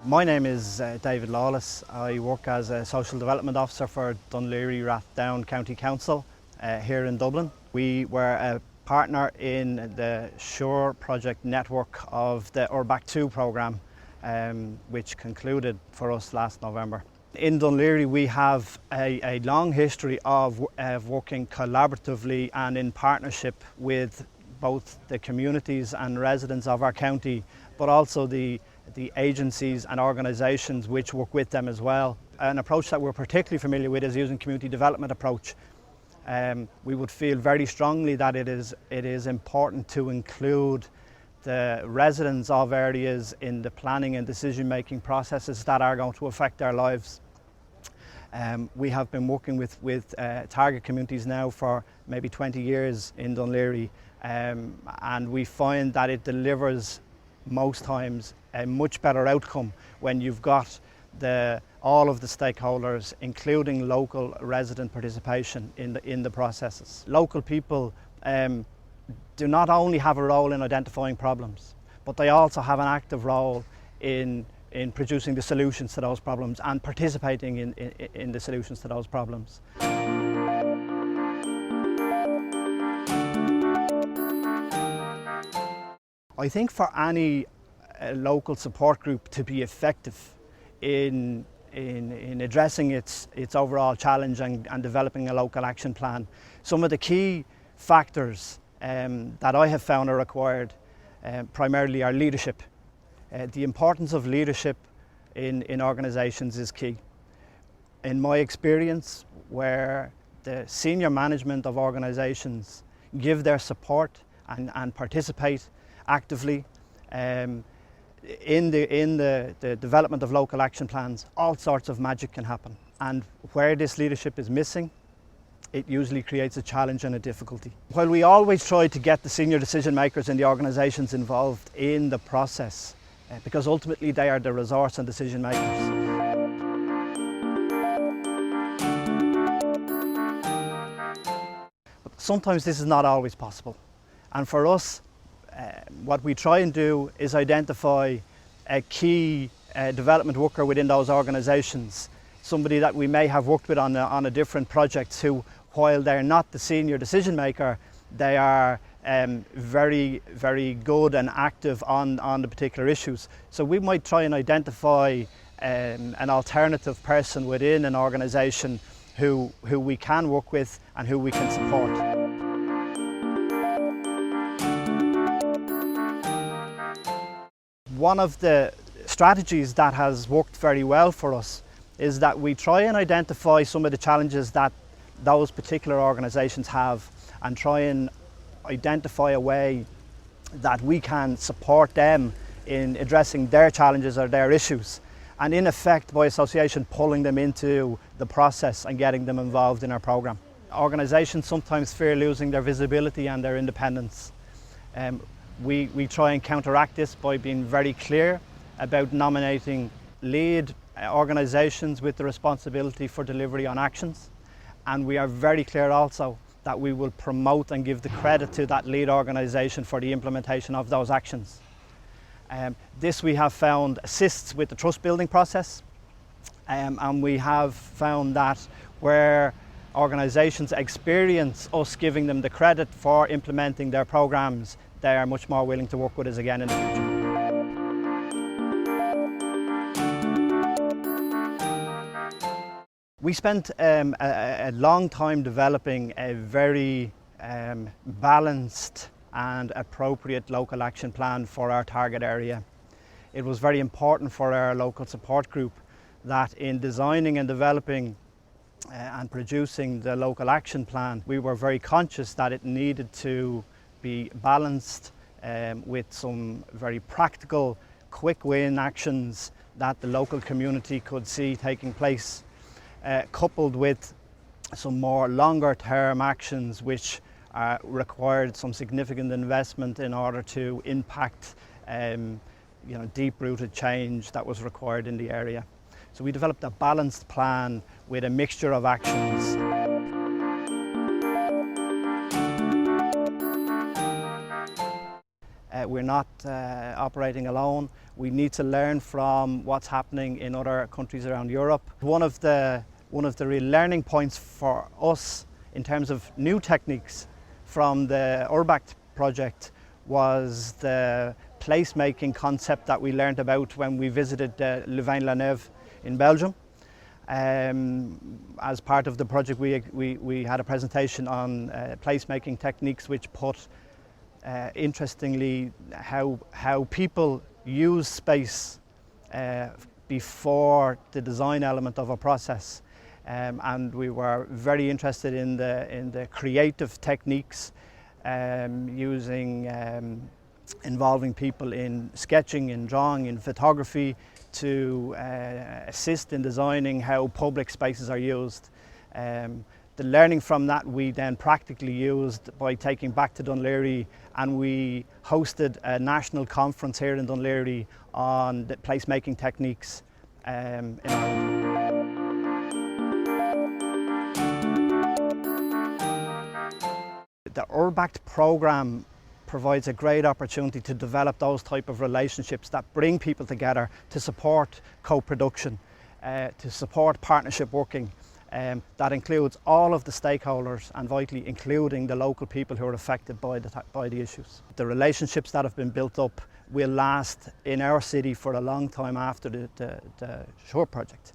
My name is David Lawless. I work as a Social Development Officer for Dunleary Rathdown County Council here in Dublin. We were a partner in the SURE project network of the URBACT 2 programme, which concluded for us last November. In Dunleary we have a long history of working collaboratively and in partnership with both the communities and residents of our county, but also the agencies and organisations which work with them as well. An approach that we're particularly familiar with is using community development approach. We would feel very strongly that it is important to include the residents of areas in the planning and decision making processes that are going to affect their lives. We have been working with target communities now for maybe 20 years in Dunleary, and we find that it delivers most times a much better outcome when you've got all of the stakeholders, including local resident participation in the processes. Local people do not only have a role in identifying problems, but they also have an active role in producing the solutions to those problems and participating in the solutions to those problems. I think for any local support group to be effective in addressing its overall challenge and developing a local action plan, some of the key factors that I have found are required primarily are leadership. The importance of leadership in organisations is key. In my experience, where the senior management of organisations give their support and participate actively in the development of local action plans, all sorts of magic can happen. And where this leadership is missing, it usually creates a challenge and a difficulty. While we always try to get the senior decision makers in the organisations involved in the process, because ultimately they are the resource and decision makers. But sometimes this is not always possible. And for us, what we try and do is identify a key development worker within those organisations, somebody that we may have worked with on a different project who, while they're not the senior decision maker, they are very, very good and active on the particular issues. So we might try and identify an alternative person within an organisation who we can work with and who we can support. One of the strategies that has worked very well for us is that we try and identify some of the challenges that those particular organisations have and try and identify a way that we can support them in addressing their challenges or their issues, and in effect, by association, pulling them into the process and getting them involved in our programme. Organisations sometimes fear losing their visibility and their independence. We try and counteract this by being very clear about nominating lead organisations with the responsibility for delivery on actions, and we are very clear also that we will promote and give the credit to that lead organisation for the implementation of those actions. This we have found assists with the trust building process, and we have found that where organisations experience us giving them the credit for implementing their programmes, they are much more willing to work with us again in the future. We spent a long time developing a very balanced and appropriate local action plan for our target area. It was very important for our local support group that in designing and developing and producing the local action plan, we were very conscious that it needed to be balanced with some very practical, quick win actions that the local community could see taking place, coupled with some more longer term actions which required some significant investment in order to impact deep-rooted change that was required in the area. So we developed a balanced plan with a mixture of actions. We're not operating alone. We need to learn from what's happening in other countries around Europe. One of the real learning points for us in terms of new techniques from the URBACT project was the placemaking concept that we learned about when we visited Louvain-la-Neuve in Belgium. As part of the project, we had a presentation on placemaking techniques, which put interestingly how people use space before the design element of a process, and we were very interested in the creative techniques involving people in sketching, in drawing, in photography, to assist in designing how public spaces are used. The learning from that we then practically used by taking back to Dún Laoghaire, and we hosted a national conference here in Dún Laoghaire on the placemaking techniques in Ireland. The URBACT programme provides a great opportunity to develop those type of relationships that bring people together, to support co-production, to support partnership working. That includes all of the stakeholders, and vitally including the local people who are affected by the issues. The relationships that have been built up will last in our city for a long time after the SURE project.